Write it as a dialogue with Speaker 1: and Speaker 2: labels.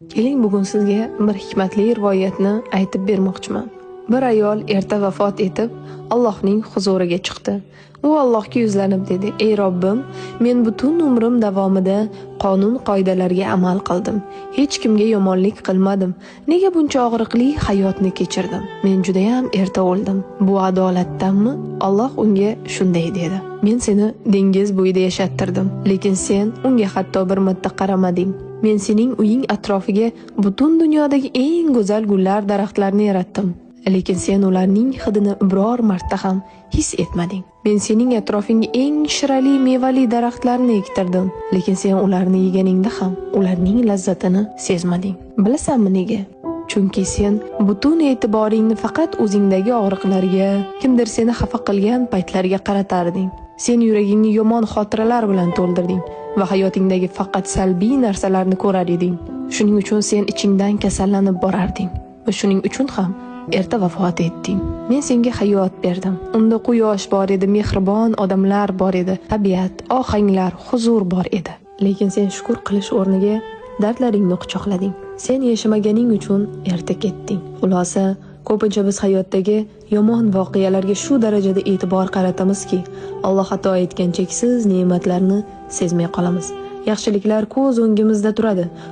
Speaker 1: Keling, bugun sizga bir hikmatli rivoyatni aytib bermoqchiman. Bir ayol erta vafot etib, Allohning huzuriga chiqdi. U Allohga yuzlanib dedi: "Ey Robbim, men butun umrim davomida qonun-qoidalarga amal qildim. Hech kimga yomonlik qilmadim. Nega buncha og'riqli hayotni kechirdim? Men juda ham erta o'ldim. Bu adolatdanmi?" Alloh unga shunday dedi: "Men seni dengiz bo'yida yashattirdim, lekin sen unga hatto bir marta qaramading. Men sening uying atrofiga butun dunyodagi eng go'zal gullar daraxtlarini yaratdim. Lekin sen ularning hidini biror marta ham his etmading. Men sening atrofingga eng shirali mevali daraxtlarni ektirdim, lekin sen ularni yeganingda ham ularning lazzatini sezmading. Bilasanmi nega? Chunki sen butun e'tiboringni faqat o'zingdagi og'riqlarga, kimdir seni xafa qilgan paytlarga qaratarding. Sen yuragingni yomon xotiralar bilan to'ldirding va hayotingdagi faqat salbiy narsalarni ko'rar eding. Shuning uchun sen ichingdan kasallanib borarding va shuning uchun ham erta vafot etding. Men senga hayot berdim. Unda quyosh bor edi, mehribon odamlar bor edi, tabiat, ohanglar, huzur bor edi. Lekin sen shukr qilish o'rniga dardlaringni quchoqlading. Sen yashamaganing uchun erta ketding. Xulosa, ko'pincha biz hayotdagi yomon voqealarga shu darajada e'tibor qaratamizki, Alloh ato etgan cheksiz ne'matlarni sezmay qolamiz. Yaxshiliklar ko'z o'ngimizda turadi,